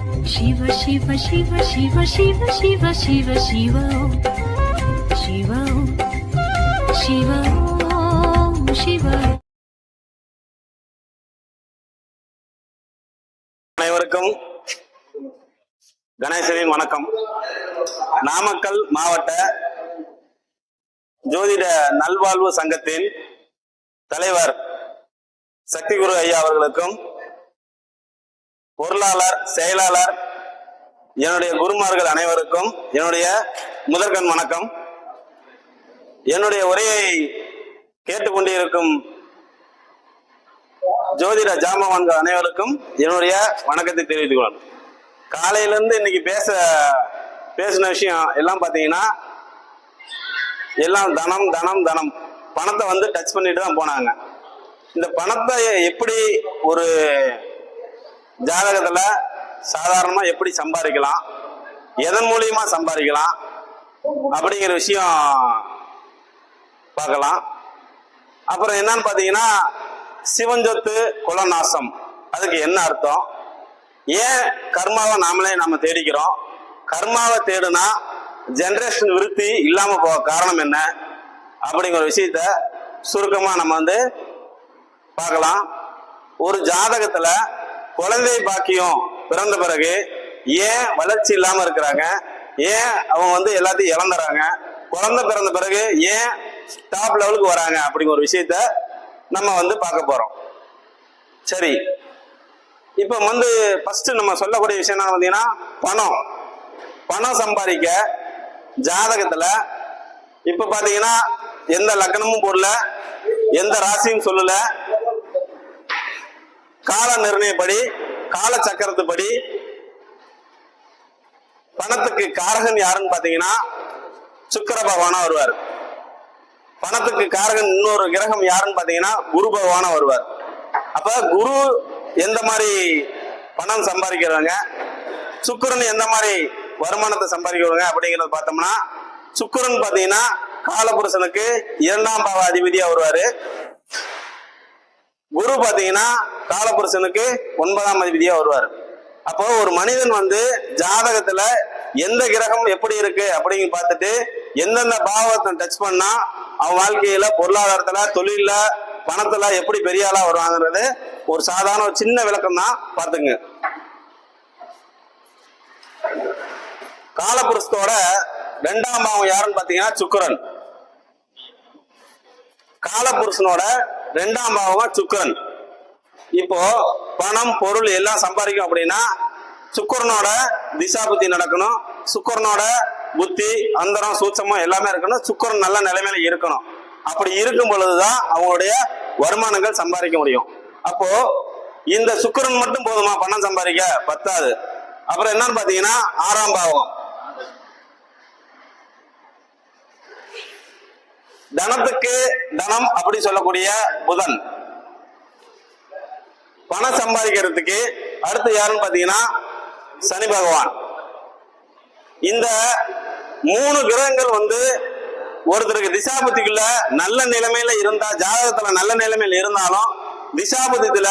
Shiva Shiva Shiva Shiva Shiva Shiva Shiva Shiva Shiva Shiva Shiva. அனைவருக்கும் கணேசனின் வணக்கம். நாமக்கல் மாவட்ட ஜோதிட நல்வாழ்வு சங்கத்தின் தலைவர் சக்தி குரு ஐயா அவர்களுக்கும், பொருளாளர், செயலாளர், என்னுடைய குருமார்கள் அனைவருக்கும் என்னுடைய முதற்கண் வணக்கம். என்னுடைய உரையை கேட்டுக்கொண்டிருக்கும் ஜோதிட ஜாம்பவான்கள் அனைவருக்கும் என்னுடைய வணக்கத்தை தெரிவித்துக் கொள்ளணும். காலையிலேருந்து இன்னைக்கு பேசின விஷயம் எல்லாம் பார்த்தீங்கன்னா எல்லாம் தனம் தனம் தனம், பணத்தை வந்து டச் பண்ணிட்டு தான் போனாங்க. இந்த பணத்தை எப்படி ஒரு ஜாதகத்துல சாதாரணமா எப்படி சம்பாதிக்கலாம், எதன் மூலியமா சம்பாதிக்கலாம் அப்படிங்கிற விஷயம் பார்க்கலாம். அப்புறம் என்னன்னு பாத்தீங்கன்னா, சிவஞ்சொத்து குலநாசம் அதுக்கு என்ன அர்த்தம், ஏன் கர்மாவை நம்ம தேடிக்கிறோம், கர்மாவை தேடுனா ஜெனரேஷன் விருத்தி இல்லாம போக காரணம் என்ன அப்படிங்கிற விஷயத்த சுருக்கமா நம்ம வந்து பார்க்கலாம். ஒரு ஜாதகத்துல குழந்தை பாக்கியம் பிறந்த பிறகு ஏன் வளர்ச்சி இல்லாம இருக்கிறாங்க, ஏன் அவங்க வந்து எல்லாத்தையும் இழந்துறாங்க, குழந்தை பிறந்த பிறகு ஏன் டாப் லெவலுக்கு வராங்க அப்படிங்கிற ஒரு விஷயத்த நம்ம வந்து பார்க்க போறோம். சரி, இப்ப வந்து ஃபர்ஸ்ட் நம்ம சொல்லக்கூடிய விஷயம் என்ன பார்த்தீங்கன்னா, பணம் சம்பாதிக்க ஜாதகத்துல இப்ப பாத்தீங்கன்னா எந்த லக்னமும் போடல, எந்த ராசியும் சொல்லல, கால நிர்ணயப்படி கால சக்கரத்துப்படி பணத்துக்கு காரகன் யாருன்னு பாத்தீங்கன்னா சுக்கிர பகவானா வருவார். பணத்துக்கு காரகன் இன்னொரு கிரகம் யாருன்னு பாத்தீங்கன்னா குரு பகவானா வருவார். அப்ப குரு எந்த மாதிரி பணம் சம்பாதிக்கிறவங்க, சுக்கிரன் எந்த மாதிரி வருமானத்தை சம்பாதிக்கிறவங்க அப்படிங்கறத பார்த்தோம்னா, சுக்கிரன் பாத்தீங்கன்னா காலபுருஷனுக்கு 2ஆம் பாவ அதிபதியா வருவாரு. குரு பாத்தீங்கன்னா காலபுருஷனுக்கு 9ஆம் அதிபதியா வருவார். அப்போ ஒரு மனிதன் வந்து ஜாதகத்துல எந்த கிரகம் எப்படி இருக்கு அப்படிங்க பார்த்துட்டு எந்தெந்த பாவத்தை டச் பண்ணா அவன் வாழ்க்கையில பொருளாதாரத்துல, தொழில, பணத்துல எப்படி பெரிய ஆளா வருவாங்கிறது ஒரு சாதாரண ஒரு சின்ன விளக்கம் தான், பார்த்துங்க. காலபுருஷத்தோட 2ஆம் பாவம் யாருன்னு பாத்தீங்கன்னா சுக்கிரன். காலபுருஷனோட 2ஆம் பாவம் சுக்கிரன். இப்போ பணம், பொருள் எல்லாம் சம்பாதிக்கும் அப்படின்னா சுக்கிரனோட திசா புத்தி நடக்கணும், சுக்கிரனோட புத்தி, அந்தரம், சூட்சமம் எல்லாமே இருக்கணும், சுக்கிரன் நல்ல நிலைமையில இருக்கணும். அப்படி இருக்கும் பொழுதுதான் அவங்களுடைய வருமானங்கள் சம்பாதிக்க முடியும். அப்போ இந்த சுக்கிரன் மட்டும் போதுமா பணம் சம்பாதிக்க? பத்தாது. அப்புறம் என்னன்னு பாத்தீங்கன்னா 6ஆம் பாவம், தனத்துக்கு தனம் அப்படி சொல்லக்கூடிய புதன். பணம் சம்பாதிக்கிறதுக்கு அடுத்து யாருன்னு பாத்தீங்கன்னா சனி பகவான். இந்த 3 கிரகங்கள் வந்து ஒருத்தருக்கு திசாபுத்திக்குள்ள நல்ல நிலைமையில இருந்தா, ஜாதகத்துல நல்ல நிலைமையில இருந்தாலும், திசாபுத்தில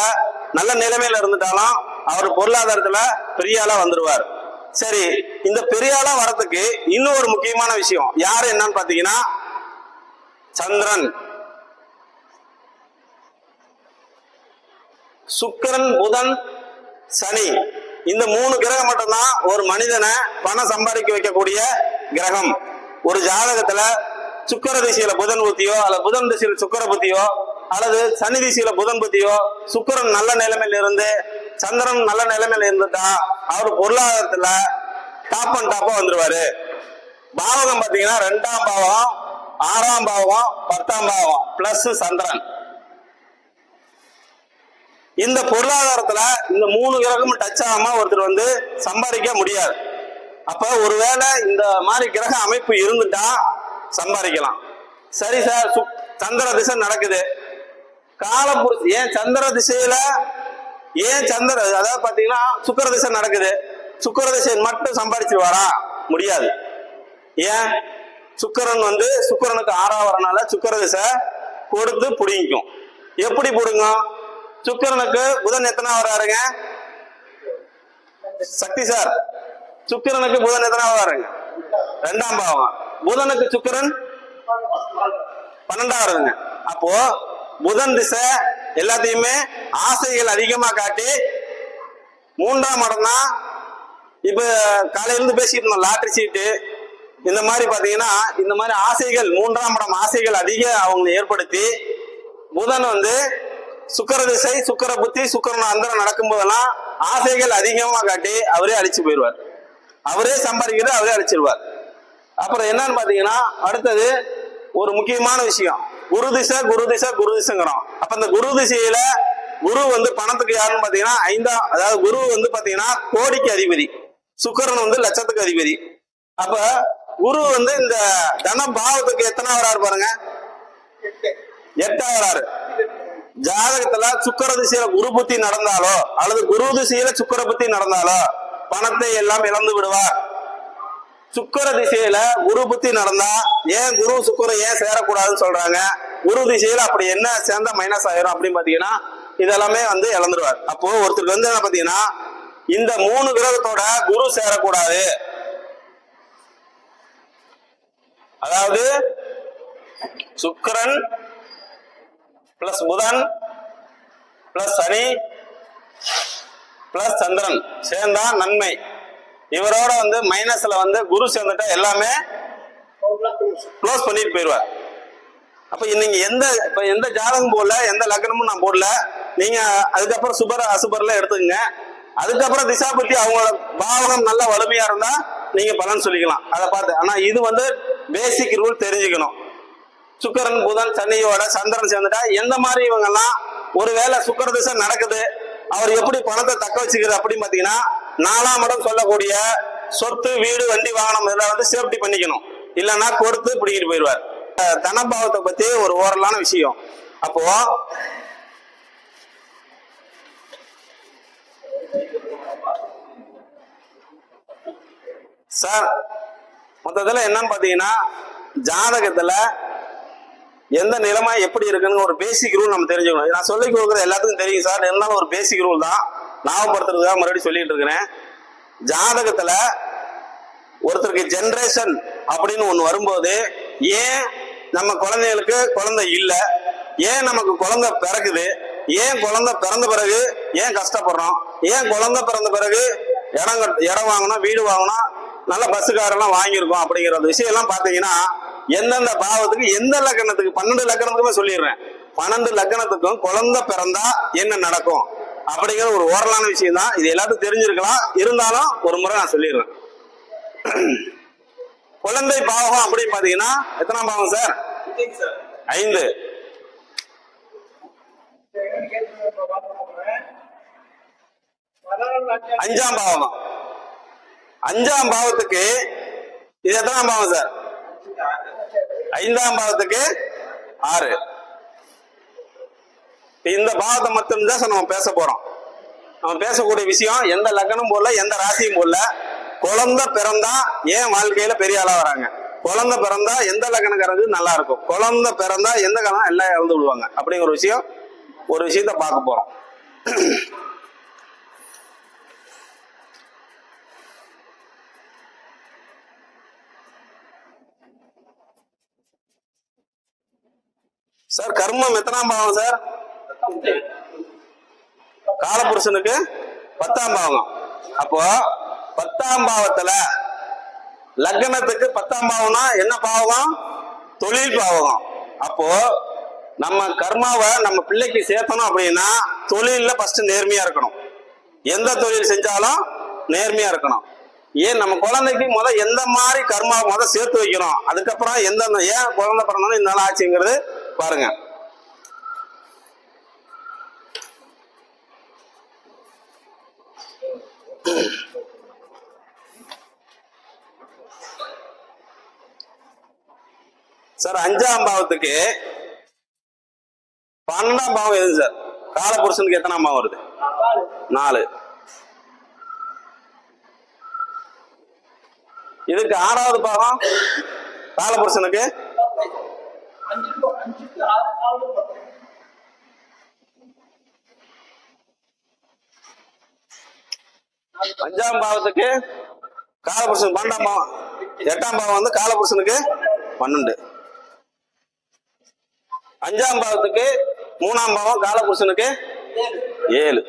நல்ல நிலைமையில இருந்துட்டாலும் அவர் பொருளாதாரத்துல பெரிய ஆளா வந்துருவார். சரி, இந்த பெரிய ஆளா வரதுக்கு இன்னும் ஒரு முக்கியமான விஷயம் யாரு என்னன்னு பாத்தீங்கன்னா சந்திரன். சுக்கிரன், புதன், சனி, இந்த 3 கிரகம் மட்டும்தான் ஒரு மனிதனை பணம் சம்பாதிக்க வைக்கக்கூடிய கிரகம். ஒரு ஜாதகத்துல சுக்கிர திசையில புதன் புத்தியோ அல்லது புதன் திசையில சுக்கிர புத்தியோ அல்லது சனி திசையில புதன் புத்தியோ, சுக்கிரன் நல்ல நிலைமையில இருந்து சந்திரன் நல்ல நிலைமையில இருந்துட்டா அவர் பொருளாதாரத்துல டாப் அண்ட் டாப்பா வந்துருவாரு. பாவகம் பாத்தீங்கன்னா 2ஆம் பாவம், 6ஆம் பாவம், 10ஆம் பாவம் பிளஸ் சந்திரன். இந்த பொருளாதாரத்துல இந்த 3 கிரகமும் டச் ஆகாம ஒருத்தர் வந்து சம்பாதிக்க முடியாது. அப்ப ஒருவேளை இந்த மாதிரி கிரக அமைப்பு இருந்துட்டா சம்பாதிக்கலாம். சரி சார், சந்திர திசை நடக்குது, காலபுருஷ ஏன் சந்திர திசையில அதாவது பாத்தீங்கன்னா சுக்கிர திசை நடக்குது, சுக்கிர திசை மட்டும் சம்பாதிச்சிருவாரா? முடியாது. ஏன்? சுக்கிரன் வந்து சுக்கிரனுக்கு 6ஆம் வரனால சுக்கிர திசை கொடுத்து புடிங்கும். எப்படி புடுங்கும்? சுக்கிரனுக்கு புதன் எத்தனை வராருங்க? சக்தி சார், சுக்கிரனுக்கு புதன் எத்தனாவது வருங்க? 2ஆம் பாவம். புதனுக்கு சுக்கிரன் 12ஆவதுங்க. அப்போ புதன் திசை எல்லாத்தையுமே ஆசைகள் அதிகமா காட்டி 3ஆம் இடம் தான். இப்ப காலையில இருந்து பேசிட்டு இருந்தோம் லாட்டரி சீட்டு இந்த மாதிரி பாத்தீங்கன்னா, இந்த மாதிரி ஆசைகள் 3ஆம் இடம் ஆசைகள் அதிக அவங்க ஏற்படுத்தி புதன் வந்து சுக்கிர திசை சுக்கிர புத்தி சுக்கிரன் அந்தரம் நடக்கும் போதெல்லாம் ஆசைகள் அதிகமா காட்டி அவரே அழிச்சு போயிடுவார். அவரே சம்பாதிக்கிறது அவரே அழிச்சிருவார். அப்புறம் என்னன்னு பாத்தீங்கன்னா, அடுத்தது ஒரு முக்கியமான விஷயம், குரு திசை குரு திசை குரு திசைங்கிறோம். அப்ப இந்த குரு திசையில குரு வந்து பணத்துக்கு யாருன்னு பாத்தீங்கன்னா 5ஆம், அதாவது குரு வந்து பாத்தீங்கன்னா கோடிக்கு அதிபதி, சுக்கிரன் வந்து லட்சத்துக்கு அதிபதி. அப்ப குரு வந்து இந்த தன பாவத்துக்கு எத்தனை வராரு பாருங்க, 8ஆவது வராரு. ஜாதகத்துல சுக்கிர திசையில குரு புத்தி நடந்தாலோ அல்லது குரு திசையில சுக்கிர புத்தி நடந்தாலோ பணத்தை எல்லாம் இழந்து விடுவார். சுக்கிர திசையில குரு புத்தி நடந்தா ஏன் குரு சுக்கிரம் ஏன் சேரக்கூடாதுன்னு சொல்றாங்க? குரு திசையில அப்படி என்ன சேர்ந்தா மைனஸ் ஆயிரும் அப்படின்னு பாத்தீங்கன்னா இதெல்லாமே வந்து இழந்துருவார். அப்போ ஒருத்தருக்கு வந்து என்ன பாத்தீங்கன்னா, இந்த 3 கிரகத்தோட குரு சேரக்கூடாது. அதாவது சுக்கிரன் பிளஸ் புதன் பிளஸ் சனி பிளஸ் சந்திரன் சேர்ந்தா நன்மை. இவரோட வந்து மைனஸ்ல வந்து குரு சேர்ந்துட்டா எல்லாமே க்ளோஸ் பண்ணிட்டு போயிடுவார். அப்ப நீங்க எந்த ஜாதகம் போடல, எந்த லக்னமும் நான் போடல, நீங்க அதுக்கப்புறம் சுபர் அசுபர்ல எடுத்துக்கங்க. அதுக்கப்புறம் திசா பத்தி அவங்களோட பாவகம் நல்ல வலிமையா இருந்தா நீங்க பலன் சொல்லிக்கலாம் அதை பார்த்து. ஆனா இது வந்து பேசிக் ரூல் தெரிஞ்சுக்கணும். சுக்கிரன் புதன் சனியோட சந்திரன் சேர்ந்துட்டா எந்த மாதிரி இவங்க எல்லாம், ஒருவேளை சுக்கிர திசை நடக்குது, அவர் எப்படி பணத்தை தக்க வச்சுக்கிறது அப்படின்னு பாத்தீங்கன்னா 4ஆம் இடம் சொல்லக்கூடிய சொத்து வீடு வண்டி வாகனம் இதெல்லாம் வந்து சேஃப்டி பண்ணிக்கணும். இல்லைன்னா கொடுத்து பிடிக்கிட்டு போயிடுவார். தனபாவத்தை பத்தி ஒரு ஓரலான விஷயம். அப்போ சார் மொத்தத்துல என்னன்னு பாத்தீங்கன்னா, ஜாதகத்துல எந்த நிலைமை எப்படி இருக்குன்னு ஒரு பேசிக் ரூல் நம்ம தெரிஞ்சுக்கணும். நான் சொல்லி கொடுக்குறது எல்லாத்துக்கும் தெரியும் சார், இருந்தாலும் ஒரு பேசிக் ரூல் தான் ஞாபகப்படுத்துறதுக்காக மறுபடியும் சொல்லிட்டு இருக்கிறேன். ஜாதகத்துல ஒருத்தருக்கு ஜெனரேஷன் அப்படின்னு ஒண்ணு வரும்போது, ஏன் நம்ம குழந்தைகளுக்கு குழந்தை இல்லை, ஏன் நமக்கு குழந்தை பிறகுது, ஏன் குழந்தை பிறந்த பிறகு ஏன் கஷ்டப்படுறோம், ஏன் குழந்தை பிறந்த பிறகு இடம் வாங்கணும் வீடு வாங்கணும் நல்ல பஸ் காரெல்லாம் வாங்கியிருக்கோம் அப்படிங்கிற விஷயம் எல்லாம் பாத்தீங்கன்னா எந்தெந்த பாவத்துக்கு எந்த லக்னத்துக்கு 12 லக்னத்துக்குமே சொல்லிடுறேன். 12 லக்னத்துக்கும் குழந்தை பிறந்தா என்ன நடக்கும் அப்படிங்கிற ஒரு ஓரலான விஷயம் தான். இது எல்லாத்துக்கும் தெரிஞ்சிருக்கலாம், இருந்தாலும் ஒரு முறை நான் சொல்லிடுறேன். குழந்தை பாவகம் அப்படின்னு பாத்தீங்கன்னா எத்தனாம் பாவம் சார்? 5. அஞ்சாம் பாவம். 5ஆம் பாவத்துக்கு இது எத்தனாம் பாவம் சார்? 5ஆம் பாவத்துக்கு 6. இந்த பாவத்தை மட்டும்தான் நம்ம பேச போறோம். நம்ம பேசக்கூடிய விஷயம் எந்த லக்னம் போடல, எந்த ராசியும் போடல. குழந்தை பிறந்தா ஏன் வாழ்க்கையில பெரிய ஆளா வராங்க, குழந்தை பிறந்தா எந்த லக்னக்காரங்க நல்லா இருக்கும், குழந்தை பிறந்தா எந்த காலம் எல்லாம் இறந்து விடுவாங்க அப்படிங்கிற ஒரு விஷயத்த பார்க்க போறோம். சார் கர்மம் எத்தனாம் பாவம் சார்? காலபுருஷனுக்கு 10ஆம் பாவம். அப்போ 10ஆம் பாவத்துல லக்னத்துக்கு 10ஆம் பாவம்னா என்ன பாவகம்? தொழில் பாவகம். அப்போ நம்ம கர்மாவை நம்ம பிள்ளைக்கு சேர்த்தணும் அப்படின்னா தொழில ஃபர்ஸ்ட் நேர்மையா இருக்கணும். எந்த தொழில் செஞ்சாலும் நேர்மையா இருக்கணும். ஏன் நம்ம குழந்தைக்கு எந்த மாதிரி கர்மாவை சேர்த்து வைக்கணும், அதுக்கப்புறம் எந்தெந்த ஏன் குழந்தை பிறந்தாலும் இந்த நாள் ஆச்சுங்கிறது பாருங்க. சார் 5ஆம் பாவத்துக்கு 12ஆம் பாவம் எது சார்? காலபுருஷனுக்கு எத்தனாம் பாவம் வருது? 4. இதுக்கு 6வது பாவம் காலபுருஷனுக்கு 4. அஞ்சாம் பாவத்துக்கு காலபுருஷன் 12ஆம் பாவம், 8ஆம் பாவம் வந்து காலபுருஷனுக்கு 12. அஞ்சாம் பாவத்துக்கு 3ஆம் பாவம் காலபுருஷனுக்கு 7.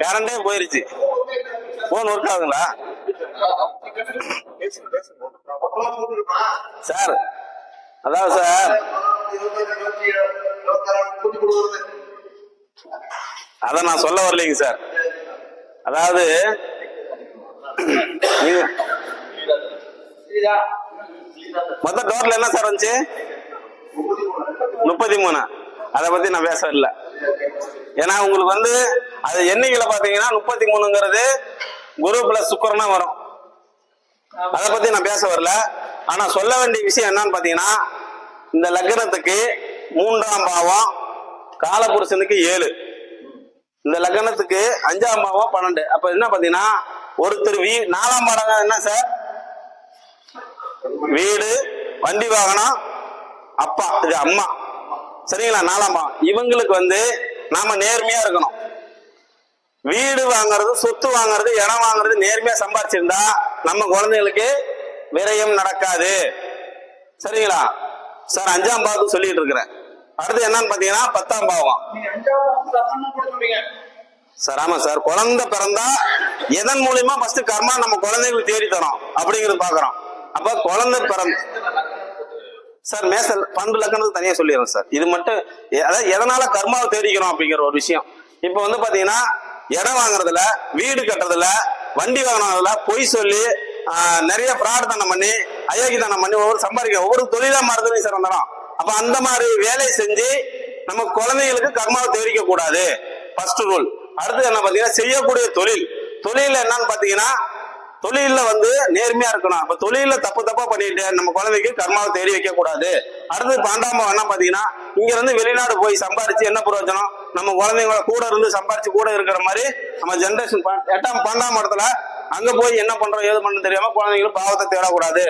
கரண்டே போயிருச்சு. போன் ஒர்க் ஆகுங்களா சார்? அதாவது சார், அத நான் சொல்ல வரலைங்க சார். அதாவது மொத்த டோட்டல் என்ன சார் வந்துச்சு? 33. அதை பத்தி நான் பேச இல்லை. ஏன்னா உங்களுக்கு வந்து அது எண்ணிக்கையில பாத்தீங்கன்னா 33ங்கிறது குரு பிளஸ் சுக்கிரனா வரும். அதை பத்தி நான் பேச வரல. ஆனா சொல்ல வேண்டிய விஷயம் என்னன்னு பாத்தீங்கன்னா, இந்த லக்னத்துக்கு 3ஆம் பாவம் காலபுருஷனுக்கு 7, இந்த லக்னத்துக்கு 5ஆம் பாவம் 12. அப்ப என்ன பாத்தீங்கன்னா, ஒருத்தர் 4ஆம் பாடம் என்ன சார்? வீடு, வண்டி வாகனம், அப்பா, இது அம்மா, சரிங்களா? 4ஆம் பாவம். இவங்களுக்கு வந்து நாம நேர்மையா இருக்கணும். வீடு வாங்குறது, சொத்து வாங்குறது, இடம் வாங்குறது நேர்மையா சம்பாதிச்சிருந்தா நம்ம குழந்தைகளுக்கு விரயம் நடக்காது, சரிங்களா சார்? 5ஆம் பாவத்துக்கு சொல்லிட்டு இருக்கிறேன். அடுத்து என்னன்னு பாத்தீங்கன்னா 10ஆம் பாவம் சார். ஆமா சார், குழந்தை பிறந்தா எதன் மூலியமா ஃபர்ஸ்ட் கர்மா நம்ம குழந்தைகளுக்கு தேடி தரோம் அப்படிங்கிறது பாக்குறோம். அப்ப குழந்தை பிறந்த சார் மேசல் 12 லக்கணத்துக்கு தனியா சொல்லிடுறேன் சார். இது மட்டும் அதாவது எதனால கர்மாவை தேடிக்கிறோம் அப்படிங்கிற ஒரு விஷயம். இப்ப வந்து பாத்தீங்கன்னா இடம் வாங்குறதுல, வீடு கட்டுறதுல, வண்டி வாங்கினதுல பொய் சொல்லி நிறைய பிரார்த்தனை பண்ணி, அயோக்கியத்தனம் பண்ணி ஒவ்வொரு சம்பாதிக்க ஒவ்வொரு தொழிலா மாறுதுன்னு சார் வந்துடும். அப்ப அந்த மாதிரி வேலையை செஞ்சு நம்ம குழந்தைகளுக்கு கர்மாவை தேடிக்க கூடாது, ஃபர்ஸ்ட் ரூல். அடுத்து என்ன பாத்தீங்கன்னா, செய்யக்கூடிய தொழில் என்னன்னு பாத்தீங்கன்னா, தொழில வந்து நேர்மையா இருக்கணும். அப்ப தொழில தப்பா பண்ணிட்டு நம்ம குழந்தைக்கு கர்மாவை தேடி வைக்க கூடாது. அடுத்து 12ஆம் பாவம் என்ன பாத்தீங்கன்னா, இங்க இருந்து வெளிநாடு போய் சம்பாரிச்சு என்ன பிரயோஜனம்? நம்ம குழந்தைங்கள கூட இருந்து சம்பாரிச்சு கூட இருக்கிற மாதிரி நம்ம ஜெனரேஷன் 12ஆம் இடத்துல அங்க போய் என்ன பண்றோம் ஏது பண்ணு தெரியாம குழந்தைங்களுக்கு பாவத்தை தேடக்கூடாது.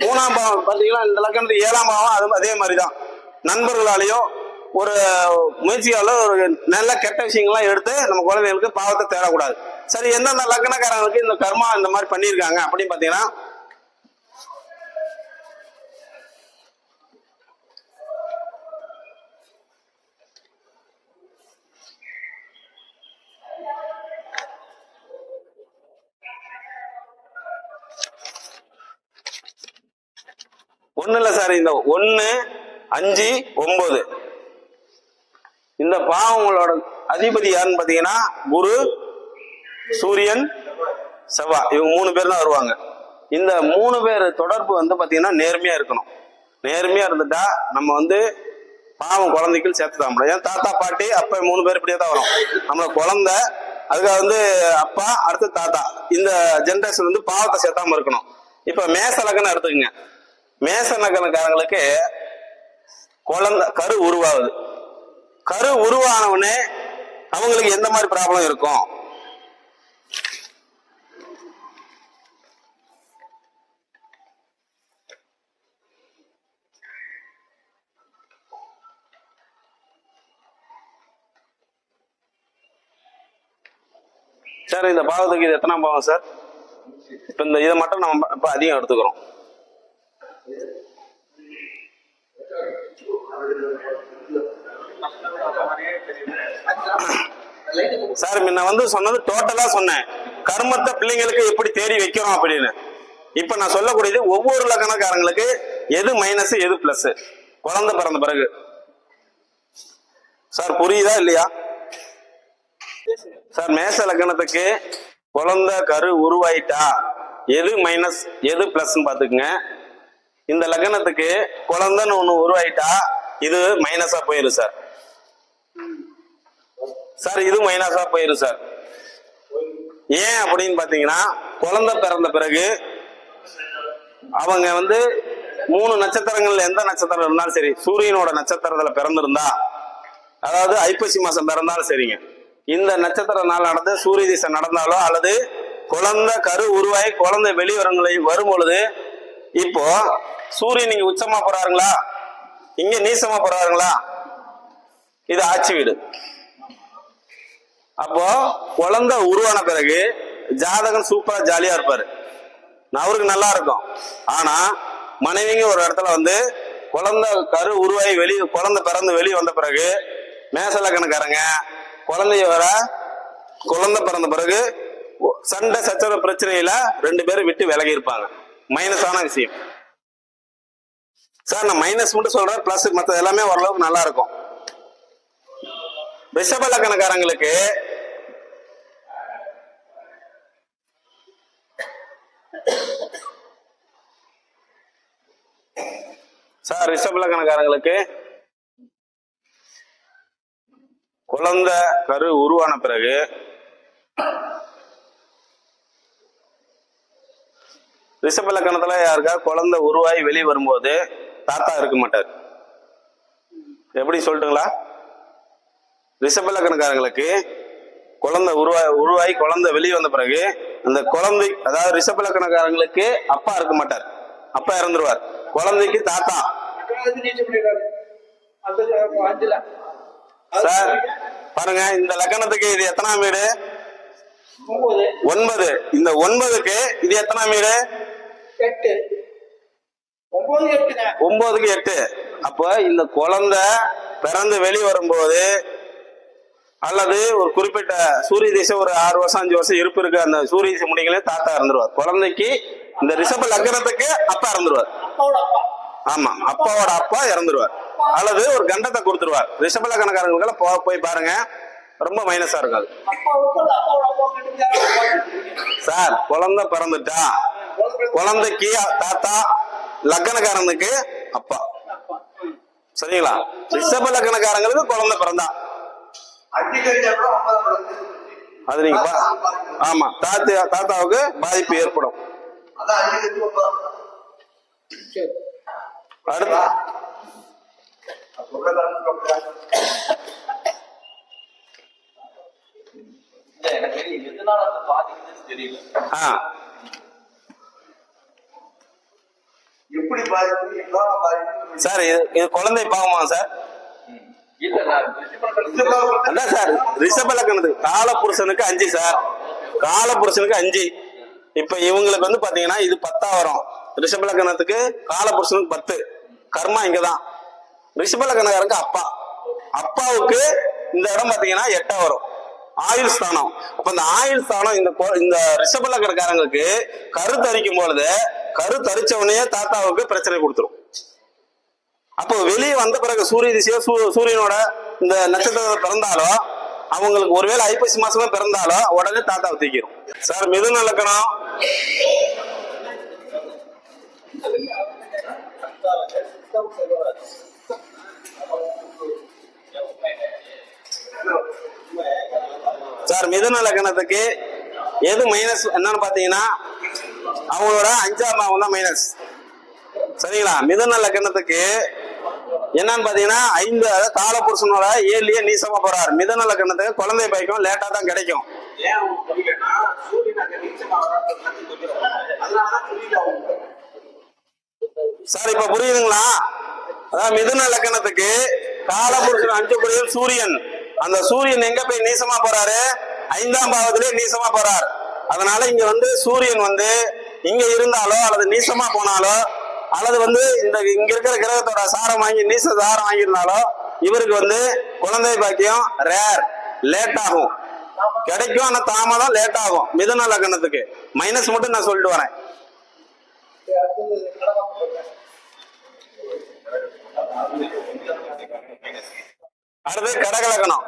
3ஆம் பாவம் பாத்தீங்கன்னா இந்த லக்கணத்துக்கு 7ஆம் பாவம் அதே மாதிரிதான். நண்பர்களாலேயும் ஒரு முயற்சியால ஒரு நல்ல கெட்ட விஷயங்கள்லாம் எடுத்து நம்ம குழந்தைகளுக்கு பாவத்தை தேடக்கூடாது. சரி, எந்தெந்த லக்னக்காரங்களுக்கு இந்த கர்மா இந்த மாதிரி பண்ணியிருக்காங்க அப்படின்னு பாத்தீங்கன்னா, ஒண்ணு இல்ல சார், இந்த 1, 5, 9 இந்த பாவங்களோட அதிபதி யாருன்னு பாத்தீங்கன்னா குரு, சூரியன், செவ்வாய், இவங்க 3 பேர் தான் வருவாங்க. இந்த 3 பேர் தொடர்பு வந்து பாத்தீங்கன்னா நேர்மையா இருக்கணும். நேர்மையா இருந்துட்டா நம்ம வந்து பாவம் குழந்தைக்கு சேர்த்து தான் முடியும். ஏன் தாத்தா பாட்டி அப்ப 3 பேர் இப்படியே தான் வரும். நம்மள குழந்தை, அதுக்காக வந்து அப்பா, அடுத்து தாத்தா, இந்த ஜெனரேஷன் வந்து பாவத்தை சேர்த்தாம இருக்கணும். இப்ப மேச லக்னம் எடுத்துக்கங்க. மேச லக்னக்காரங்களுக்கு குழந்தை கரு உருவாகுது. கரு உருவானவுடனே அவங்களுக்கு எந்த மாதிரி ப்ராப்ளம் இருக்கும்? சார் இந்த பாவத்துக்கு இது எத்தனாம் பாவம் சார்? இப்ப இந்த இதை மட்டும் நம்ம இப்ப அதிகம் எடுத்துக்கிறோம். சார் முன்ன வந்து சொன்னது டோட்டலா சொன்னேன், கர்மத்தை பிள்ளைங்களுக்கு எப்படி தேடி வைக்கிறோம் அப்படின்னு. இப்ப நான் சொல்லக்கூடியது ஒவ்வொரு லக்னக்காரங்களுக்கு எது மைனஸ் எது பிளஸ் குழந்தை பிறந்த பிறகு. சார் புரியுதா இல்லையா சார்? மேச லக்னத்துக்கு குழந்தை கரு உருவாயிட்டா எது மைனஸ் எது பிளஸ் பாத்துக்குங்க. இந்த லக்னத்துக்கு குழந்தைன்னு ஒண்ணு உருவாயிட்டா இது மைனஸா போயிரும் சார். சார் இது மைனஸா போயிரும் சார். ஏன் அப்படின்னு பாத்தீங்கன்னா, குழந்தை பிறந்த பிறகு அவங்க வந்து 3 நட்சத்திரங்கள்ல எந்த நட்சத்திரம் இருந்தாலும் சரி, சூரியனோட நட்சத்திரத்துல பிறந்திருந்தா, அதாவது ஐப்பசி மாசம் பிறந்தாலும் சரிங்க, இந்த நட்சத்திர நாள் நடந்து சூரிய திசை நடந்தாலோ அல்லது குழந்தை கரு உருவாகி குழந்தை வெளிவரங்களை வரும் பொழுது இப்போ சூரியன் இங்க உச்சமா போறாருங்களா, இங்க நீசமா போறாருங்களா, இது ஆட்சி வீடு. அப்போ குழந்தை உருவான பிறகு ஜாதகம் சூப்பரா ஜாலியா இருப்பாரு, அவருக்கு நல்லா இருக்கும். ஆனா மனைவிங்க ஒரு இடத்துல வந்து குழந்தை கரு உருவாகி வெளியே, குழந்தை பிறந்து வெளியே வந்த பிறகு மேசலக்கணக்காரங்க குழந்தை பிறந்த பிறகு சண்டை சச்சரவு பிரச்சனையில 2 பேரும் விட்டு விலகி இருப்பாங்க. மைனஸான விஷயம் சார். நான் மைனஸ் மட்டும் சொல்றேன், பிளஸ் மற்ற எல்லாமே ஓரளவுக்கு நல்லா இருக்கும். ரிஷப லக்னக்காரங்களுக்கு சார், ரிஷப லக்னக்காரங்களுக்கு குழந்தை கரு உருவான பிறகு ரிஷப லக்னத்துல யாருக்கா குழந்தை உருவாகி வெளியே வரும்போது தாத்தா இருக்க மாட்டார். எப்படி சொல்லட்டுங்களா? ரிஷப லக்னக்காரங்களுக்கு குழந்தை உருவாகி குழந்தை வெளியே வந்த பிறகு அந்த குழந்தை, அதாவது ரிஷப லக்னக்காரங்களுக்கு அப்பா இருக்க மாட்டார், அப்பா இறந்துருவார். குழந்தைக்கு தாத்தா. சார் பாருங்க, இந்த லக்னத்துக்கு இது எத்தனாம் வீடு? 9. இந்த 9க்கு இது எத்தனாம் வீடு? 9க்கு 8. அப்ப இந்த குழந்தை பிறந்து வெளியே வரும்போது அல்லது ஒரு குறிப்பிட்ட சூரிய திசை ஒரு 6 வருஷம் 5 வருஷம் இருப்பு இருக்கு, அந்த சூரிய திசை முடிகளே தாத்தா இறந்துருவார். குழந்தைக்கு இந்த ரிஷப லக்னத்துக்கு அப்பா இறந்துருவார். ஆமா, அப்பாவோட அப்பா இறந்துருவார் அல்லது ஒரு கண்டத்தை கொடுத்துருவார். ரிஷப லக்னக்காரங்களுக்கு போய் பாருங்க, ரொம்ப மைனஸா இருக்காது சார். குழந்தை பிறந்துட்டா குழந்தைக்கு தாத்தா, லக்னக்காரனுக்கு அப்பா. சரிங்களா? ரிஷப லக்னக்காரங்களுக்கு குழந்தை பிறந்தா அது நீங்க ஆமா, தாத்தாவுக்கு பாதிப்பு ஏற்படும். அடுத்து சார், இது குழந்தை பாவமா சார்? அதான் சார், ரிஷப லக்னத்துக்கு காலபுருஷனுக்கு 5 சார், காலபுருஷனுக்கு 5. இப்ப இவங்களுக்கு வந்து பாத்தீங்கன்னா இது 10 வரும். ரிஷப லக்னத்துக்கு காலபுருஷனுக்கு 10. கர்மா இங்கதான். ரிஷப லக்னக்காரருக்கு அப்பா, அப்பாவுக்கு இந்த இடம் பாத்தீங்கன்னா 8 வரும், ஆயுள் ஸ்தானம். அப்ப இந்த ஆயுள் ஸ்தானம் இந்த ரிஷப லக்னக்காரங்களுக்கு கரு தரிக்கும் பொழுது கரு தரிச்ச உடனே தாத்தாவுக்கு பிரச்சனை கொடுத்துரும். அப்போ வெளியே வந்த பிறகு சூரிய திசையோ சூரியனோட இந்த நட்சத்திரத்தை பிறந்தாலோ, அவங்களுக்கு ஒருவேளை ஐப்பசி மாசமே பிறந்தாலோ உடனே தாத்தாவை தூக்கிடும். சார், மிதுன லக்னம் சார், மிதுன லக்னத்துக்கு எது மைனஸ் என்னன்னு பாத்தீங்கன்னா அவங்களோட 5ஆம் பாவம் தான் மைனஸ். சரிங்களா? மிதுன லக்னத்துக்கு என்னன்னு பாத்தீங்கன்னா 5, அதாவது காலபுருஷனோட 7லயே நீசமா போறாரு. மிதுன லக்னத்துக்கு குழந்தை பாய்க்கும் லேட்டா தான் கிடைக்கும். சார், இப்ப புரியுதுங்களா? அதாவது மிதுன லக்னத்துக்கு காலபுருஷன் 5 கூடிய சூரியன், அந்த சூரியன் எங்க போய் நீசமா போறாரு? 5ஆம் பாவத்திலே நீசமா போறார். அதனால இங்க வந்து சூரியன் வந்து இங்க இருந்தாலோ அல்லது நீசமா போனாலோ அல்லது வந்து இங்க இருக்கிற கிரகத்தோட சாரம் வாங்கி நீச சாரம் வாங்கியிருந்தாலோ இவருக்கு வந்து குழந்தை பாக்கியம் ரேர், லேட் ஆகும். கிடைக்கும், ஆனா தாமதம், லேட் ஆகும். மிதுன லக்னத்துக்கு மைனஸ் மட்டும் நான் சொல்லிட்டு வரேன். அடுத்து கடக லக்னம்.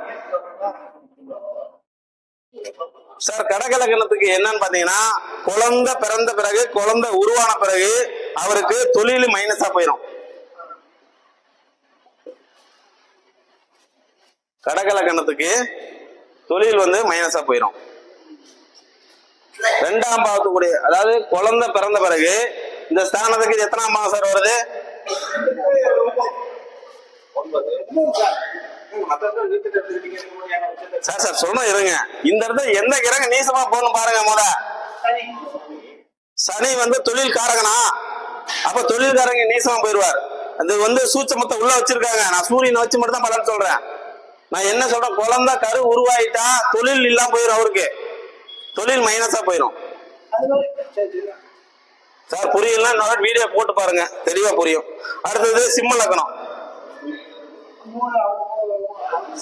சார், கடக லக்னத்துக்கு என்னன்னு பாத்தீங்கன்னா குழந்தை பிறந்த பிறகு, குழந்தை உருவான பிறகு அவருக்கு தொழில் மைனஸா போயிடும். கடக லக்னத்துக்கு தொழில் வந்து மைனஸா போயிடும். 2ஆம் பாவத்துக்குரிய, அதாவது குழந்தை பிறந்த பிறகு இந்த ஸ்தானத்துக்கு எத்தனாம் பாவம் சார் வருது? சார் சார் சொல்றேன் இருங்க. இந்த இடத்துல எந்த கிரகம் நீசமா போகணும் பாருங்க. சனி வந்து தொழில் காரகனா? அப்ப தொழில்காரங்க நீசமா போயிடுவார். அது வந்து சூட்சமத்தை உள்ள வச்சிருக்காங்க. நான் சூரியனை வச்சு மட்டும் தான் பலன் சொல்றேன். நான் என்ன சொல்றேன், குழந்தை கரு உருவாயிட்டா தொழில் இல்லாம போயிடும், அவருக்கு தொழில் மைனஸா போயிடும். சார் புரியல, இன்னொரு வீடியோ போட்டு பாருங்க, தெளிவா புரியும். அடுத்தது சிம்ம லக்னம்.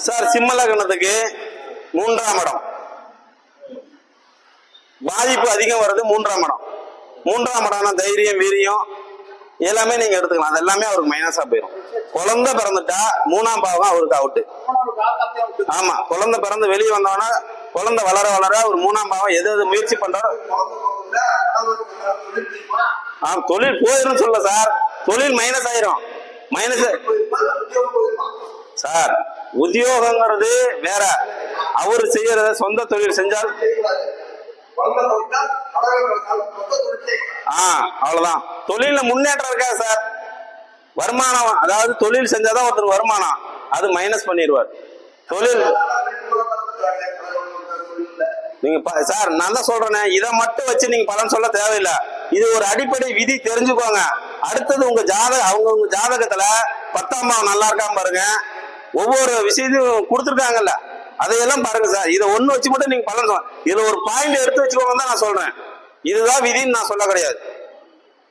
சார் சிம்ம லக்னத்துக்கு 3ஆம் இடம் பாதிப்பு அதிகம் வருது. 3ஆம் இடம் 3ஆம் இடம்னா தைரியம், வீரியம் எல்லாமே நீங்க எடுத்துக்கலாம். அது எல்லாமே அவருக்கு மைனஸா போயிடும். குழந்தை பிறந்துட்டா 3ஆம் பாவம் அவருக்கு அவுட்டு. ஆமா, குழந்தை பிறந்து வெளியே வந்தோன்னா குழந்தை வளர வளர ஒரு 3ஆம் பாவம் எது எது முயற்சி பண்றாரோ தொழில் போயிடும் சொல்ல சார். தொழில் மைனஸ் ஆயிரும். மைனஸ் சார், உத்தியோகங்கிறது வேற. அவரு செய்யறத சொந்த தொழில் செஞ்சால் அவ்வளவுதான். தொழில முன்னேற்றம் இருக்கா சார். வருமானம், அதாவது தொழில் செஞ்சாதான் ஒருத்தர் வருமானம், அது மைனஸ் பண்ணிடுவார். தொழில் நீங்க சார் நான் தான் சொல்றேன், இதை மட்டும் வச்சு நீங்க பலன் சொல்ல தேவையில்லை. இது ஒரு அடிப்படை விதி, தெரிஞ்சுக்கோங்க. அடுத்தது உங்க அவங்க ஜாதகத்துல 10ஆம் பாவம் நல்லா இருக்காம பாருங்க. ஒவ்வொரு விஷயத்தையும் கொடுத்துருக்காங்கல்ல, அதையெல்லாம் பாருங்க சார். இதை ஒண்ணு வச்சு மட்டும் நீங்க பலன் சொல்ல, இதுல ஒரு பாயிண்ட் எடுத்து வச்சுக்கோங்க தான் நான் சொல்றேன். இதுதான் விதின்னு நான் சொல்ல கிடையாது.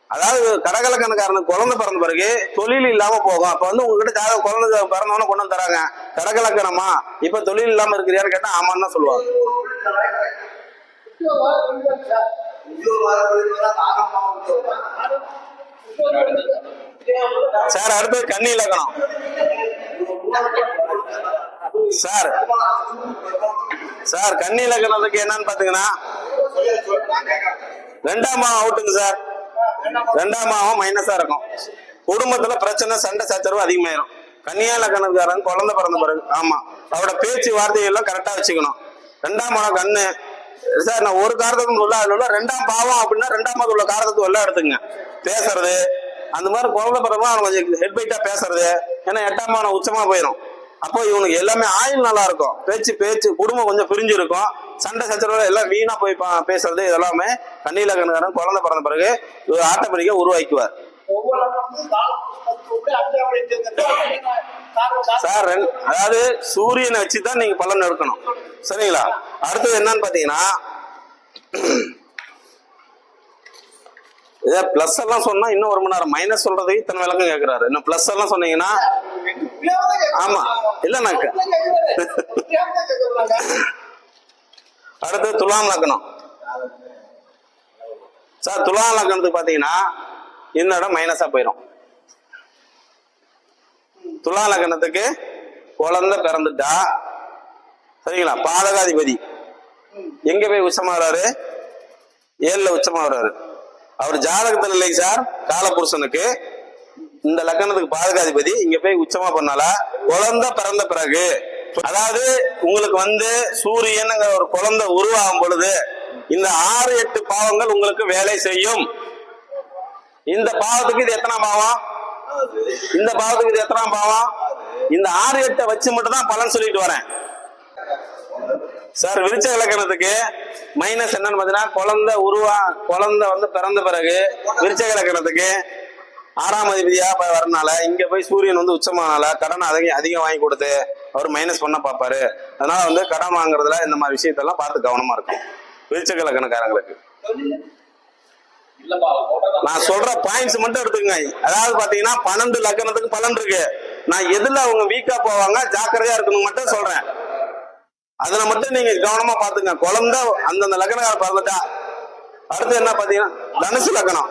அதாவது கடகலக்கணக்காரனுக்கு குழந்தை பிறந்த பிறகு தொழில் இல்லாம போகும். அப்ப வந்து உங்ககிட்ட ஜாதகம் குழந்தை பிறந்தவன கொண்டு வந்து தராங்க, கடகலக்கணமா இப்ப தொழில் இல்லாம இருக்கிறியான்னு கேட்டா ஆமான்னு தான் சொல்லுவாங்க. சார் அடுத்தது கன்னி லக்னம். சார் சார் கன்னி லக்னத்துக்கு என்னன்னு பாத்தீங்கன்னா 2ஆம் பாவம் அவுட்டுங்க சார். 2ஆம் பாவம் மைனஸா இருக்கும். குடும்பத்துல பிரச்சனை, சண்டை சச்சரவு அதிகமாயிரும். கன்னியா லக்னத்துக்காரன் குழந்தை பிறந்த பிறகு ஆமா அவரோட பேச்சு வார்த்தையெல்லாம் கரெக்டா வச்சுக்கணும். 2ஆம் பாவம் கண்ணு சார். நான் ஒரு காரணத்துக்கு சொல்ல, அதுல உள்ள 2ஆம் பாவம் அப்படின்னா 2ஆம் பாவம் உள்ள காரணத்துக்கு எல்லாம் எடுத்துங்க. பேசுறது அந்த மாதிரி குழந்தை பிறகு அவன் கொஞ்சம் ஹெட் பைட்டா பேசுறது. ஏன்னா 8ஆம் பாவம் உச்சமா போயிடும். அப்போ இவனுக்கு எல்லாமே ஆயுள் நல்லா இருக்கும். பேச்சு குடும்பம் கொஞ்சம் பிரிஞ்சு இருக்கும். சண்டை சச்சரவு எல்லாம் வீணா போய் பேசுறது இதெல்லாமே கன்னி லக்னக்காரன் குழந்தை பிறந்த பிறகு ஆட்டோமேட்டிக்கா உருவாக்குவார். சார் அதாவது சூரியனை வச்சுதான் நீங்க பலன் எடுக்கணும், சரிங்களா? அடுத்தது என்னன்னு பாத்தீங்கன்னா, இதை பிளஸ் எல்லாம் சொன்னா இன்னும் 1 மணி நேரம், மைனஸ் சொல்றதுக்கு இத்தனை விளக்கம் கேட்கிறாரு. இன்னும் பிளஸ் எல்லாம் சொன்னீங்கன்னா ஆமா இல்ல. அடுத்து துலாம் லக்னம். சார் துலாம் லக்னத்துக்கு பாத்தீங்கன்னா இந்த இடம் மைனஸா போயிடும். துலாம் லக்னத்துக்கு குழந்தை பிறந்துட்டா சரிங்களா, பாதகாதிபதி எங்க போய் உச்சமா வர்றாரு? 7ல உச்சமா வர்றாரு. அவர் ஜாதகத்துல இல்லைங்க சார். காலபுருஷனுக்கு இந்த லக்னத்துக்கு பாதகாதிபதி இங்க போய் உச்சமா பண்ணால குழந்தை பிறந்த பிறகு, அதாவது உங்களுக்கு வந்து சூரியன் ஒரு குழந்தை உருவாகும் பொழுது இந்த 6-8 பாவங்கள் உங்களுக்கு வேலை செய்யும். இந்த பாவத்துக்கு இது எத்தனாம் பாவம்? இந்த பாவத்துக்கு இது எத்தனாம் பாவம்? இந்த 6-8 வச்சு மட்டும் தான் பலன் சொல்லிட்டு வரேன் சார். விருச்சிக லக்னத்துக்கு மைனஸ் என்னன்னு பாத்தீங்கன்னா, குழந்தை வந்து பிறந்த பிறகு விருச்சிக லக்னத்துக்கு 6ஆம் அதிபதியா வரனால இங்க போய் சூரியன் வந்து உச்சமானால கடன் அதிகம் வாங்கி கொடுத்து அவர் மைனஸ் பண்ண பாப்பாரு. அதனால வந்து கடன் வாங்குறதுல இந்த மாதிரி விஷயத்தெல்லாம் பார்த்து கவனமா இருக்கும் விருச்சிக லக்னக்காரங்களுக்கு. நான் சொல்ற பாயிண்ட்ஸ் மட்டும் எடுத்துக்கங்க. அதாவது பாத்தீங்கன்னா 12 லக்னத்துக்கு பலன் இருக்கு. நான் எதுல அவங்க வீக்கா போவாங்க ஜாக்கிரதையா இருக்கணும் மட்டும் சொல்றேன். அதுல மட்டும் நீங்க கவனமா பாத்துங்க. குழந்தை அந்தந்த லக்னக்கார பிறந்துட்டா. அடுத்து என்ன பாத்தீங்கன்னா தனுசு லக்னம்.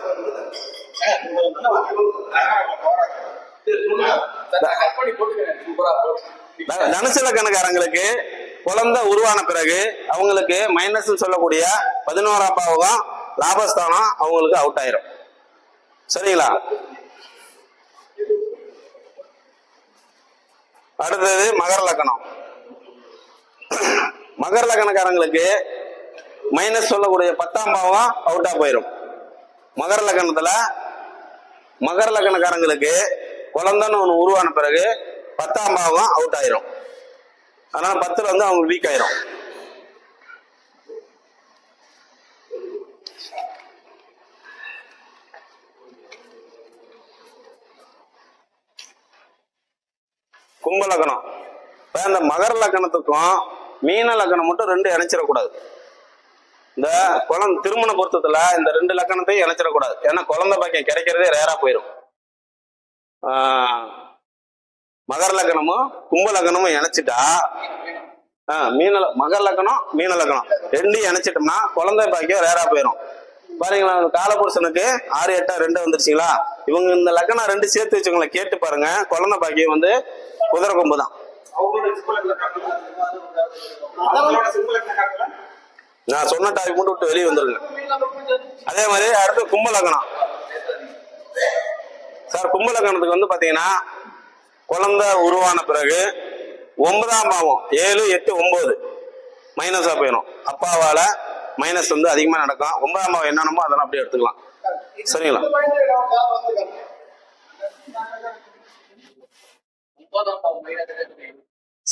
தனுசு லக்னக்காரங்களுக்கு குழந்தை உருவான பிறகு அவங்களுக்கு மைனஸ் சொல்லக்கூடிய 11ஆம் பாவகம் லாபஸ்தானம் அவங்களுக்கு அவுட் ஆயிரும், சரிங்களா? அடுத்தது மகர லக்னம். மகர லக்னக்காரங்களுக்கு மைனஸ் சொல்லக்கூடிய 10ஆம் பாவம் அவுட்டா போயிடும். மகர லக்னத்துல மகர லக்னக்காரங்களுக்கு குழந்தைன்னு ஒண்ணு உருவான பிறகு 10ஆம் பாவம் அவுட் ஆயிரும். அதனால 10ல வந்து அவங்க வீக் ஆயிரும். கும்ப லக்னம். இப்போ இந்த மகர லக்னத்துக்கும் மீன லக்னம் மட்டும் ரெண்டு இணைச்சிடக்கூடாது. இந்த குழந்தை திருமண பொருத்தத்துல இந்த ரெண்டு லக்கணத்தையும் இணைச்சிடக்கூடாது. ஏன்னா குழந்தை பாக்கியம் கிடைக்கிறதே ரேரா போயிடும். மகர லக்னமும் கும்ப லக்னமும் இணைச்சிட்டா மகர லக்னம் மீன லக்னம் ரெண்டையும் இணைச்சிட்டோம்னா குழந்தை பாக்கியம் ரேரா போயிடும். பாருங்களா, காலபுருஷனுக்கு 6 8 2 வந்துருச்சுங்களா. இவங்க இந்த லக்னம் ரெண்டு சேர்த்து வச்சுங்களேன், கேட்டு பாருங்க. குழந்தை பாக்கியம் வந்து குதிரை கொம்பு தான். நான் சொன்ன டாபிக் மட்டும் விட்டு வெளியே வந்துருங்க. அதே மாதிரி அடுத்து கும்ப லக்னம் சார். கும்ப லக்னத்துக்கு வந்து பாத்தீங்கன்னா குழந்தை உருவான பிறகு 9ஆம் பாவம் 7 8 9 மைனஸா போயிடும். அப்பாவால மைனஸ் வந்து அதிகமா நடக்கும். 9ஆம் பாவம் என்னென்னமோ அதெல்லாம் அப்படியே எடுத்துக்கலாம். சரிங்களா?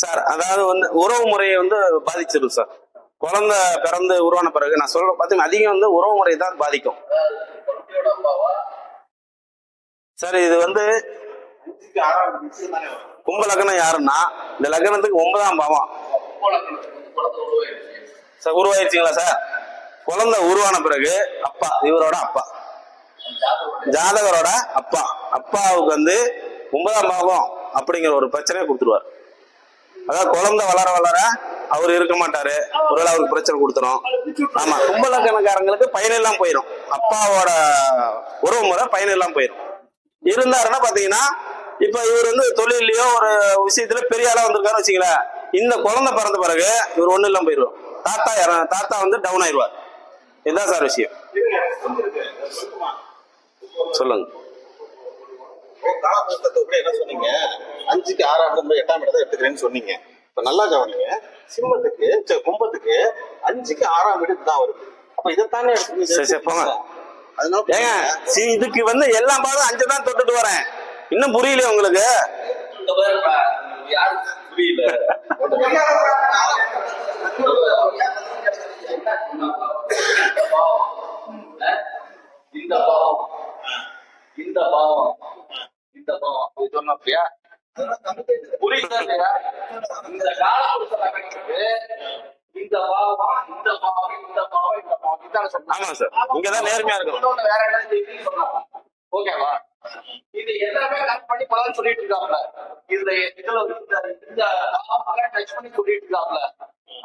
சார் அதாவது வந்து உறவு முறையை வந்து பாதிச்சிடும் சார். குழந்தை பிறந்து உருவான பிறகு நான் சொல்ற பாத்தீங்கன்னா அதிகம் வந்து உறவு முறை தான் பாதிக்கும் சார். இது வந்து கும்ப லக்னம் யாருன்னா இந்த லக்னத்துக்கு 9ஆம் பாவம் சார் உருவாயிருச்சுங்களா சார். குழந்தை உருவான பிறகு அப்பா, இவரோட அப்பா, ஜாதகரோட அப்பா, அப்பாவுக்கு வந்து 9ஆம் பாவம் அப்படிங்கிற ஒரு பிரச்சனையை கொடுத்துருவார். அதாவது குழந்தை வளர வளர அவர் இருக்க மாட்டாரு, ஒருவேளை அவருக்கு பிரச்சனை கொடுத்துரும். ஆமா, கும்ப லக்னக்காரங்களுக்கு பயனெல்லாம் போயிடும். அப்பாவோட உறவு முறை பயனெல்லாம் போயிடும். இருந்தாருன்னா பாத்தீங்கன்னா இப்ப இவர் வந்து தொழிலையோ ஒரு விஷயத்துல பெரிய ஆளா வந்திருக்காரு வச்சுங்களேன், இந்த குழந்தை பிறந்த பிறகு இவர் ஒண்ணு இல்லாம போயிடுவார். தாத்தா வந்து டவுன் ஆயிடுவார். இதுதான் சார் விஷயம். சொல்லுங்க. என்ன சொன்னீங்க? 5க்கு 6ஆம் 8ஆம் இடத்தை எடுத்துக்கிறேன்னு சொன்னீங்க. இப்ப நல்லா கவனிங்க. சிம்மத்துக்கு கும்பத்துக்கு 5க்கு 6ஆம் இடத்து தான் வருது. அப்ப இதைத்தானே எடுத்துக்கோங்க. இதுக்கு வந்து எல்லா பாதம் 5 தான் தொட்டுட்டு வரேன். இன்னும் புரியல உங்களுக்கு? புரியல. இந்த பாவம் இந்த பாவம் இந்த பாவம் சொன்னப்பையா புரியுதா இல்லையா? இந்த காலப்புறத்துக்கு இந்த பாவம் இந்த பாவம் இந்த பாவம் இந்த பாவம் இதான சொன்னாங்க. ஆமா சார், இங்கதான் நேர்மையா இருக்கும். வேற என்ன சொன்னாங்க? ஓகேவா? இது எல்லாமே கட் பண்ணி பலன் சொல்லிட்டு இருக்காப்ல. இதுல இந்த டச் பண்ணி சொல்லிட்டு இருக்காப்ல.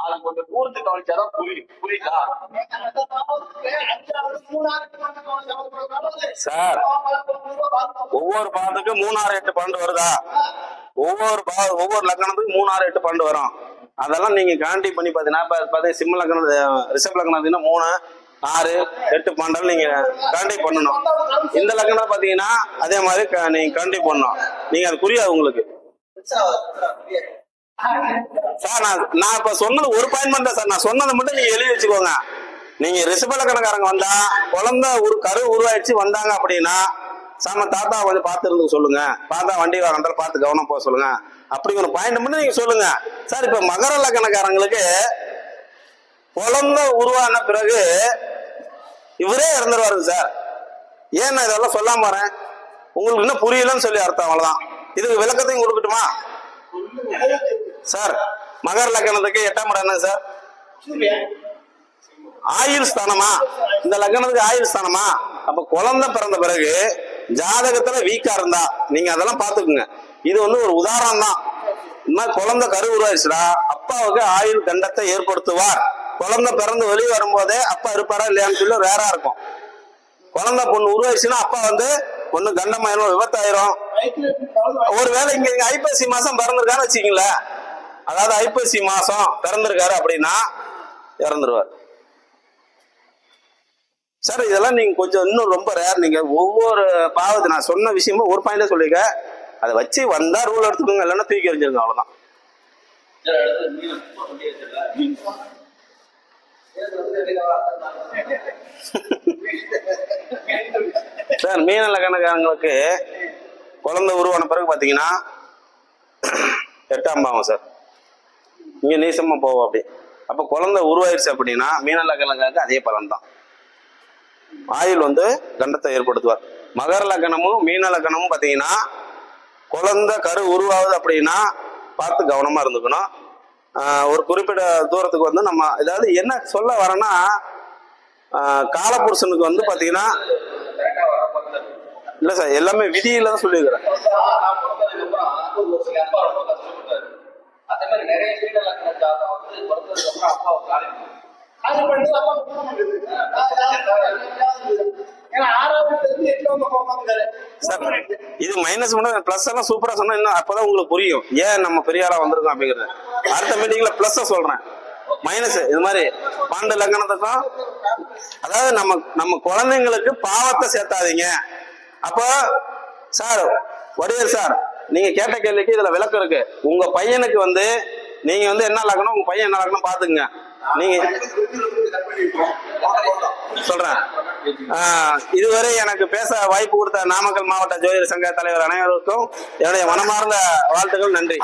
அது கொஞ்சம் கூர்ந்து கவனிச்சாதான் புரியுதா சார்? ஒவ்வொரு பாதத்துக்கும் 3 6 8 12 வருதா? ஒவ்வொரு லக்னத்துக்கு 3 6 8 12 வரும். அதெல்லாம் நீங்க காண்டி பண்ணி பாத்தீங்கன்னா சிம்ம லக்னம் ரிஷப் லக்னம் 3 6 8 12 நீங்க காண்டி பண்ணணும். இந்த லக்னம் பாத்தீங்கன்னா அதே மாதிரி நீங்க காண்டி பண்ணணும். நீங்க அது புரியாது உங்களுக்கு சார். நான் இப்ப சொன்னது ஒரு பாயிண்ட் தான் சார். நான் சொன்னதை மட்டும் நீங்க எழுதி வச்சுக்கோங்க. நீங்க ரிஷப லக்னக்காரங்க வந்தா குழந்தை ஒரு கரு உருவாயிடுச்சு வந்தாங்க அப்படின்னா தாத்தா கொஞ்சம் பார்த்து இருந்து சொல்லுங்க, பார்த்தா வண்டி வாங்கினாலும் பார்த்து கவனம் போக சொல்லுங்க. அப்படி ஒரு பாயிண்ட் மட்டும் நீங்க சொல்லுங்க சார். இப்ப மகர லக்னக்காரங்களுக்கு குழந்தை உருவான பிறகு இவரே இறந்துருவாரு சார். ஏன் நான் இதெல்லாம் சொல்லாம வரேன்? உங்களுக்கு இன்னும் புரியலன்னு சொல்லி அர்த்தம். அவ்வளவுதான். இதுக்கு விளக்கத்தையும் கொடுக்கட்டுமா சார்? மகர லக்னத்துக்கு 8ஆம் இடம் என்ன சார்? ஆயுள் ஸ்தானமா? இந்த லக்னத்துக்கு ஆயுள் ஸ்தானமா? அப்ப குழந்தை பிறந்த பிறகு ஜாதகத்துல வீக்கா இருந்தா நீங்க அதெல்லாம் பாத்துக்குங்க. இது வந்து ஒரு உதாரணம் தான். இந்த மாதிரி குழந்தை கரு உருவாயிருச்சுடா அப்பாவுக்கு ஆயுள் கண்டத்தை ஏற்படுத்துவார். குழந்தை பிறந்து வெளியே வரும்போதே அப்பா இருப்பாரா இல்லையான்னு சொல்லி ரேரா இருக்கும். குழந்தை பொண்ணு உருவாயிருச்சுன்னா அப்பா வந்து ஒண்ணு கண்டமாயிரும், விபத்தாயிரும். ஒருவேளை இங்க ஐப்பசி மாசம் பிறந்திருக்காரு வச்சுக்கீங்களேன், அதாவது ஐப்பசி மாசம் பிறந்திருக்காரு அப்படின்னா இறந்துருவார் சார். இதெல்லாம் நீங்க கொஞ்சம் இன்னும் ரொம்ப ரேர். நீங்க ஒவ்வொரு பாவத்து நான் சொன்ன விஷயமும் ஒரு பாயிண்டா சொல்லிருக்க. அதை வச்சு வந்தா ரூல் எடுத்துக்கோங்க, இல்லைன்னா தூக்கி எறிஞ்சிருங்க. அவ்வளவுதான். சார் மீன லக்னக்காரங்களுக்கு குழந்தை உருவான பிறகு பாத்தீங்கன்னா 8ஆம் பாவம் சார். இங்க நீசமா போவோம் அப்படி. அப்ப குழந்தை உருவாயிருச்சு அப்படின்னா மீன லக்னக்காரருக்கு அதே பலன் தான். ஆயுள் வந்து கண்டத்தை ஏற்படுத்துவார். மகர லக்னமும் மீன லக்னமும் பாத்தீங்கன்னா குழந்தை கரு உருவாகுது அப்படின்னா பார்த்து கவனமா இருந்துக்கணும். ஒரு குறிப்பிட்ட தூரத்துக்கு வந்து நம்ம ஏதாவது என்ன சொல்ல வரேன்னா, காலபுருஷனுக்கு வந்து பாத்தீங்கன்னா இல்ல சார், எல்லாமே விதியில தான் சொல்லியிருக்கிறேன். அதே மாதிரி நிறைய வீடுகள் வந்து பிறந்ததுக்கு அப்புறம் அப்பாவை காலேஜ் அது பண்ணி அம்மா ஏன்னா 6வது 8வது போவாங்க. இது மைனஸ் பண்ண பிளஸ் எல்லாம் சூப்பரா சொன்னா இன்னும் அப்பதான் உங்களுக்கு புரியும் ஏன் நம்ம பெரிய ஆளா வந்திருக்கோம் அப்படிங்கிறது. அடுத்த மீட்டிங்ல பிளஸ் சொல்றேன், மைனஸ் இது மாதிரி பாண்டு லக்கணத்துக்கும். அதாவது நம்ம குழந்தைங்களுக்கு பாவத்தை சேர்த்தாதீங்க. அப்ப சார் வடிவேல் சார், நீங்க கேட்ட கேள்விக்கு இதுல விளக்கம் இருக்கு. உங்க பையனுக்கு வந்து நீங்க வந்து என்ன லக்கணும், உங்க பையன் என்ன லக்கணும் பாத்துக்குங்க. நீங்க சொல்றேன். இதுவரை எனக்கு பேச வாய்ப்பு கொடுத்த நாமக்கல் மாவட்ட ஜோதிடர் சங்க தலைவர் அனைவருக்கும் என்னுடைய மனமார்ந்த வாழ்த்துக்கள். நன்றி.